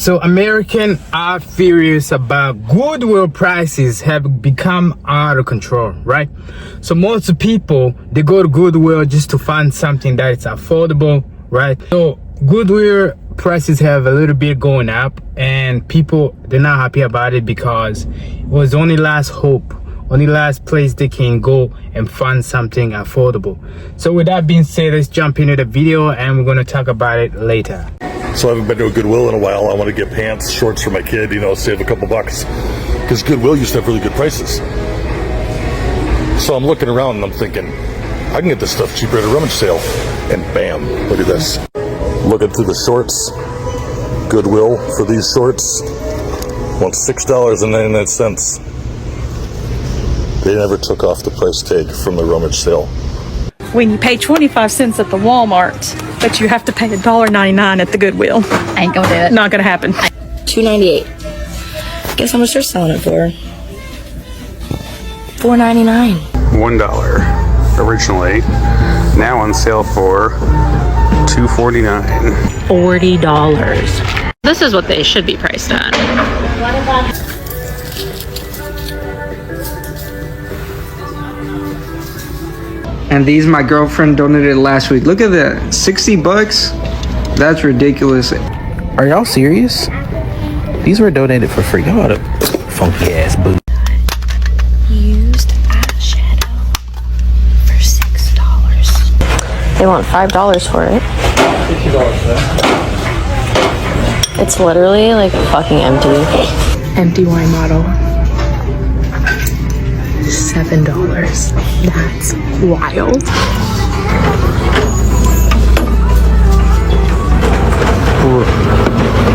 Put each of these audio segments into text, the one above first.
So Americans are furious about Goodwill prices have become out of control, right? So most people, they go to Goodwill just to find something that is affordable, right? So Goodwill prices have a little bit going up, and people, they're not happy about it because it was only last hope, only last place they can go and find something affordable. So with that being said, let's jump into the video and we're going to talk about it later. So I haven't been to a Goodwill in a while. I want to get pants, shorts for my kid, save a couple bucks. Because Goodwill used to have really good prices. So I'm looking around and I'm thinking, I can get this stuff cheaper at a rummage sale. And bam, look at this. Looking through the shorts. Goodwill for these shorts wants $6.99. They never took off the price tag from the rummage sale. When you pay 25 cents at the Walmart, but you have to pay $1.99 at the Goodwill. Ain't gonna do it. Not gonna happen. $2.98. Guess how much they're selling it for? $4.99. $1 originally, now on sale for $2.49. $40. This is what they should be priced at. And these my girlfriend donated last week. Look at that, 60 bucks? That's ridiculous. Are y'all serious? These were donated for free. Y'all a funky ass boo. Used eyeshadow for $6. They want $5 for it. $50 for that. It's literally like fucking empty. Empty wine bottle. $7. That's wild. Are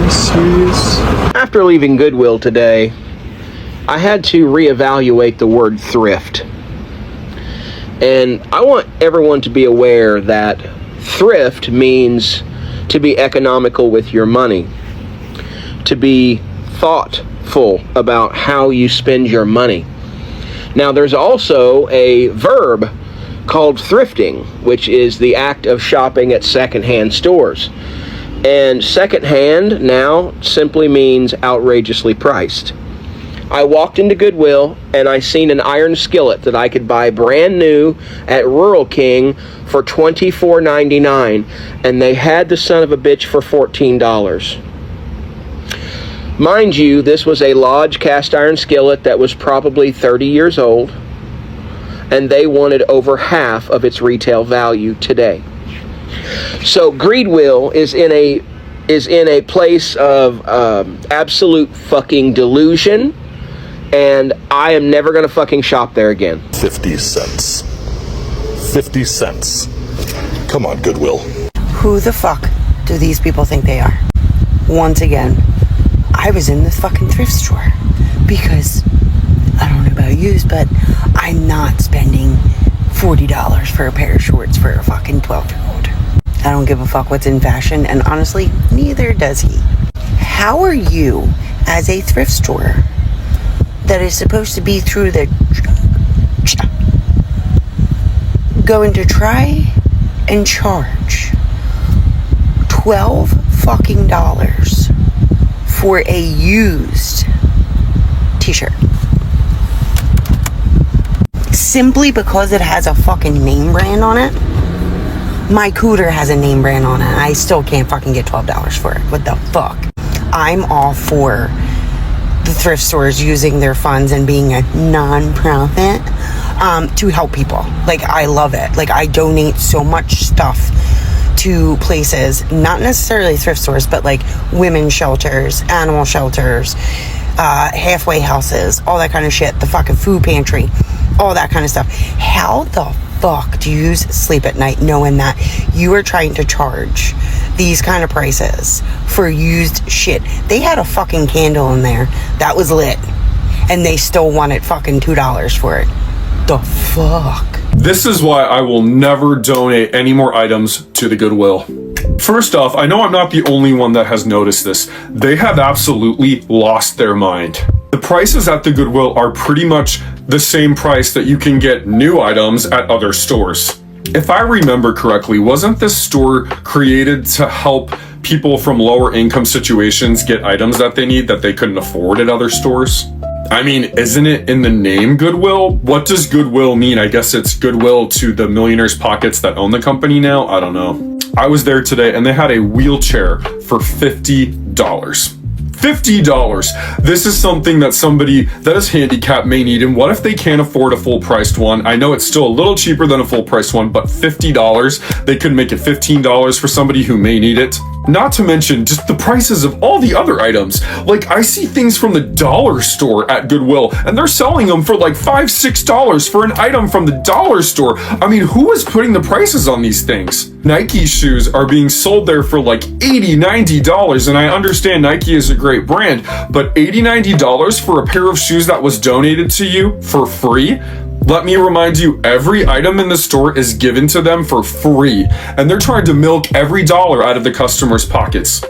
you serious? After leaving Goodwill today, I had to reevaluate the word thrift. And I want everyone to be aware that thrift means to be economical with your money, to be thoughtful about how you spend your money. Now, there's also a verb called thrifting, which is the act of shopping at secondhand stores. And secondhand now simply means outrageously priced. I walked into Goodwill and I seen an iron skillet that I could buy brand new at Rural King for $24.99, and they had the son of a bitch for $14. Mind you, this was a Lodge cast iron skillet that was probably 30 years old, and they wanted over half of its retail value today. So Goodwill is in a place of absolute fucking delusion, and I am never gonna fucking shop there again. 50 cents. 50 cents. Come on, Goodwill. Who the fuck do these people think they are? Once again, I was in this fucking thrift store because I don't know about you, but I'm not spending $40 for a pair of shorts for a fucking 12-year-old. I don't give a fuck what's in fashion, and honestly, neither does he. How are you, as a thrift store that is supposed to be through the going to try and charge $12 fucking dollars for a used t-shirt simply because it has a fucking name brand on it? My cooter has a name brand on it. I still can't fucking get $12 for it. What the fuck? I'm all for the thrift stores using their funds and being a non-profit to help people. Like, I love it. Like, I donate so much stuff to places, not necessarily thrift stores, but like women's shelters, animal shelters, halfway houses, all that kind of shit, the fucking food pantry, all that kind of stuff. How the fuck do you sleep at night knowing that you are trying to charge these kind of prices for used shit? They had a fucking candle in there that was lit, and they still wanted fucking $2 for it. The fuck? This is why I will never donate any more items to the Goodwill. First off, I know I'm not the only one that has noticed this. They have absolutely lost their mind. The prices at the Goodwill are pretty much the same price that you can get new items at other stores. If I remember correctly, wasn't this store created to help people from lower income situations get items that they need that they couldn't afford at other stores? I mean, isn't it in the name Goodwill? What does Goodwill mean? I guess it's goodwill to the millionaires' pockets that own the company now. I don't know. I was there today and they had a wheelchair for $50. $50. This is something that somebody that is handicapped may need. And what if they can't afford a full priced one? I know it's still a little cheaper than a full priced one, but $50, they could make it $15 for somebody who may need it. Not to mention just the prices of all the other items. Like, I see things from the dollar store at Goodwill and they're selling them for like $5, $6 for an item from the dollar store. I mean, who is putting the prices on these things? Nike shoes are being sold there for like $80, $90, and I understand Nike is a great brand, but $80, $90 for a pair of shoes that was donated to you for free? Let me remind you, every item in the store is given to them for free, and they're trying to milk every dollar out of the customer's pockets.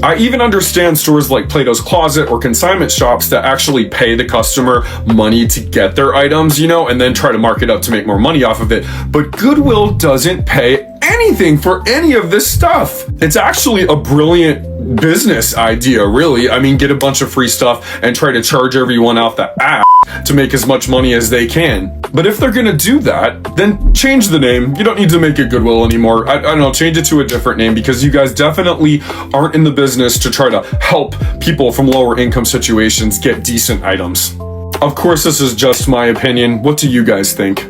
I even understand stores like Plato's Closet or consignment shops that actually pay the customer money to get their items, you know, and then try to mark it up to make more money off of it. But Goodwill doesn't pay anything for any of this stuff. It's actually a brilliant business idea, really. I mean, get a bunch of free stuff and try to charge everyone out the ass to make as much money as they can. But if they're gonna do that, then change the name. You don't need to make it Goodwill anymore. I don't know, change it to a different name, because you guys definitely aren't in the business to try to help people from lower income situations get decent items. Of course, this is just my opinion. What do you guys think?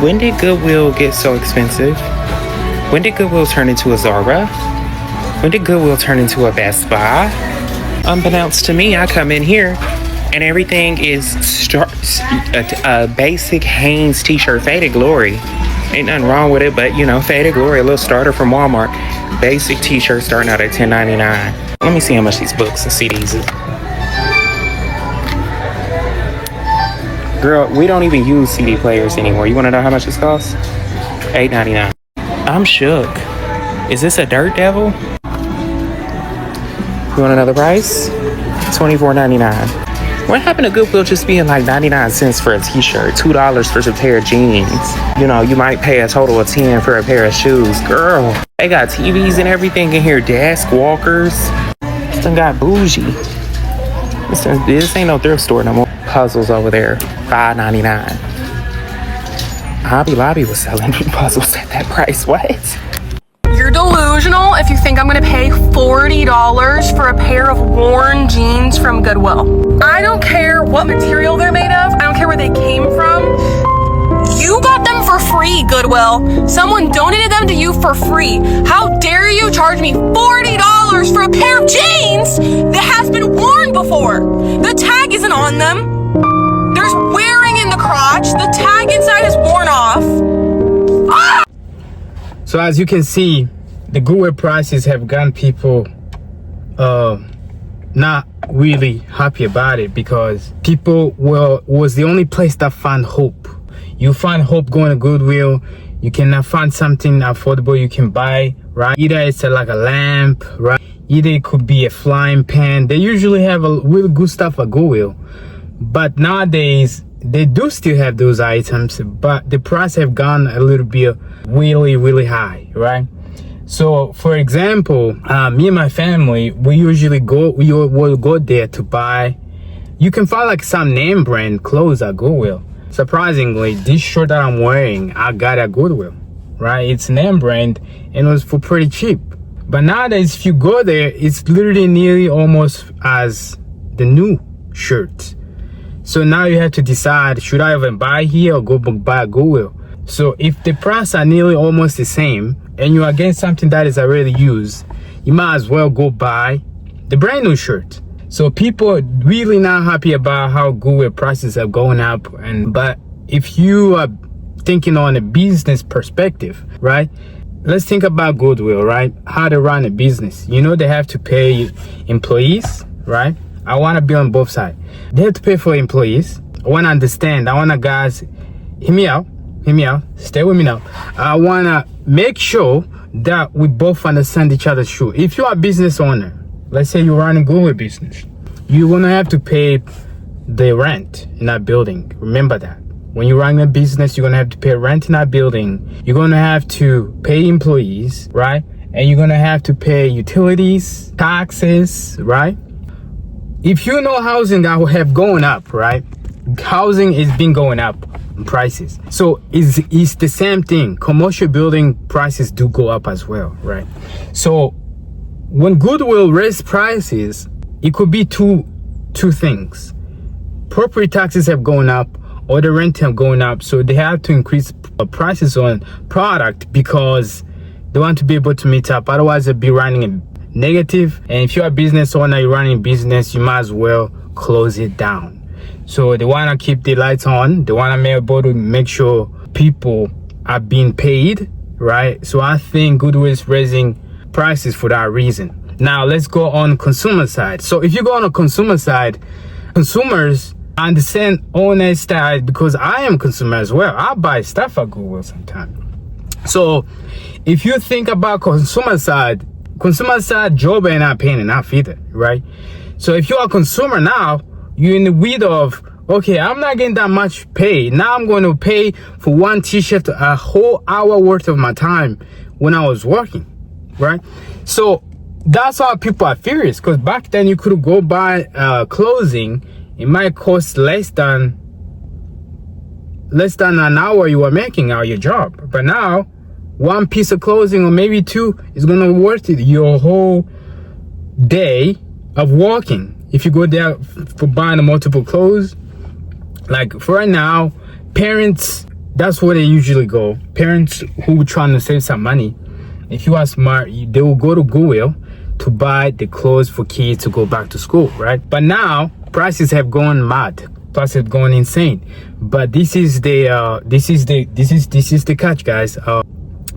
When did Goodwill get so expensive? When did Goodwill turn into a Zara? When did Goodwill turn into a Best Buy? Unbeknownst to me, I come in here and everything is a basic Hanes t-shirt, Faded Glory. Ain't nothing wrong with it, but you know, Faded Glory, a little starter from Walmart. Basic t-shirt starting out at $10.99. Let me see how much these books and CDs is. Girl, we don't even use CD players anymore. You wanna know how much this costs? $8.99. I'm shook. Is this a Dirt Devil? You want another price? $24.99. What happened to Goodwill just being like 99 cents for a t-shirt, $2 for a pair of jeans? You know, you might pay a total of 10 for a pair of shoes. Girl, they got TVs and everything in here, desk walkers. This done got bougie. This ain't no thrift store no more. Puzzles over there, $5.99. Hobby Lobby was selling puzzles at that price. What? You're delusional if you think I'm gonna pay $40 for a pair of worn jeans from Goodwill. I don't care what material they're made of. I don't care where they came from. You got them for free, Goodwill. Someone donated them to you for free. How dare you charge me $40 for a pair of jeans that has been worn before? The tag isn't on them. There's wearing in the crotch. The tag inside is worn off. Ah! So as you can see, the Goodwill prices have gotten people not really happy about it, because people was the only place that found hope. You find hope going to Goodwill. You cannot find something affordable you can buy, right? Either it's like a lamp, right? Either it could be a flying pan. They usually have a really good stuff at Goodwill, but nowadays they do still have those items, but the price have gone a little bit really high, right? So for example, me and my family, we will go there to buy. You can find like some name brand clothes at Goodwill. Surprisingly, this shirt that I'm wearing, I got at Goodwill, right? It's name brand and it was for pretty cheap. But nowadays, if you go there, it's literally nearly almost as the new shirt. So now you have to decide, should I even buy here or go buy at Goodwill? So if the price are nearly almost the same and you are getting something that is already used, you might as well go buy the brand new shirt. So people are really not happy about how Goodwill prices are going up. But if you are thinking on a business perspective, right? Let's think about Goodwill, right? How to run a business. You know, they have to pay employees, right? I want to be on both sides. They have to pay for employees. I want to understand. I want to, guys, hear me out. Stay with me now. I want to make sure that we both understand each other's shoe. If you are a business owner, let's say you're running a Goodwill business, you're going to have to pay the rent in that building. Remember that. When you run a business, you're going to have to pay rent in that building. You're going to have to pay employees, right? and you're gonna have to pay utilities, taxes, right? If you know housing that have gone up, right? Housing is been going up in prices. So it's the same thing. Commercial building prices do go up as well, right? So when Goodwill raise prices, it could be two things. Property taxes have gone up, or the rent have gone up, so they have to increase prices on product because they want to be able to meet up. Otherwise, they'll be running a negative. And if you're a business owner, you're running a business, you might as well close it down. So they want to keep the lights on. They want to be able to make sure people are being paid, right? So I think Goodwill is raising prices for that reason. Now let's go on consumer side. So if you go on a consumer side, consumers understand honest side, because I am a consumer as well. I buy stuff at Goodwill sometimes. So if you think about consumer side, job ain't not paying enough either, right? So if you're a consumer now, you're in the weed of, okay, I'm not getting that much pay. Now I'm going to pay for one t-shirt a whole hour worth of my time when I was working, right? So that's how people are furious, because back then you could go buy clothing. It might cost less than an hour you were making out your job. But now, one piece of clothing or maybe two is going to worth it your whole day of working. If you go there for buying multiple clothes, like for right now, parents, that's where they usually go. Parents who are trying to save some money, if you are smart, they will go to Goodwill to buy the clothes for kids to go back to school, right? But now prices have gone mad. Prices have gone insane. But this is the catch, guys.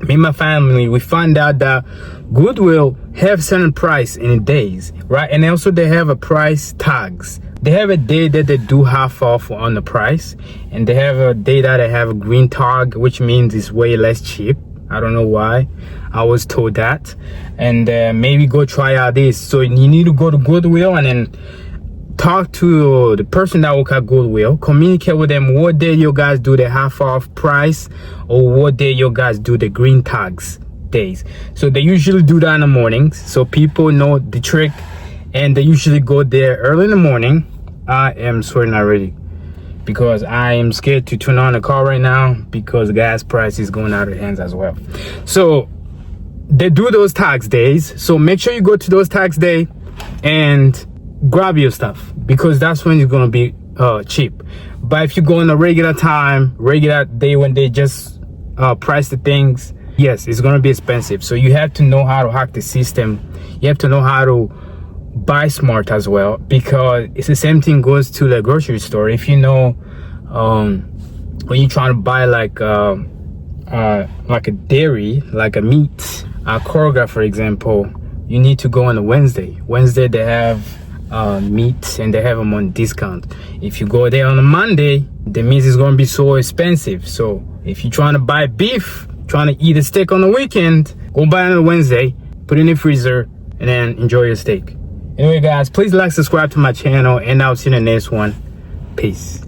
Me and my family, we found out that Goodwill have certain price in days, right? And also they have a price tags. They have a day that they do half off on the price, and they have a day that they have a green tag, which means it's way less cheap. I don't know why. I was told that. And maybe go try out this. So you need to go to Goodwill and then talk to the person that work at Goodwill, communicate with them what day you guys do the half off price or what day you guys do the green tags days. So they usually do that in the mornings, so people know the trick, and they usually go there early in the morning. I am sweating already because I am scared to turn on the car right now because gas price is going out of hands as well. So they do those tax days, so make sure you go to those tax day and grab your stuff, because that's when it's going to be cheap. But if you go in a regular day when they just price the things, yes, it's going to be expensive. So you have to know how to hack the system. You have to know how to buy smart as well, because it's the same thing goes to the grocery store. If you know when you're trying to buy like a dairy, like a meat, a Kroger for example, you need to go on a Wednesday they have meat and they have them on discount. If you go there on a Monday, the meat is going to be so expensive. So if you're trying to buy beef, trying to eat a steak on the weekend, go buy it on a Wednesday, put it in the freezer, and then enjoy your steak. Anyway guys, please like, subscribe to my channel, and I'll see you in the next one. Peace.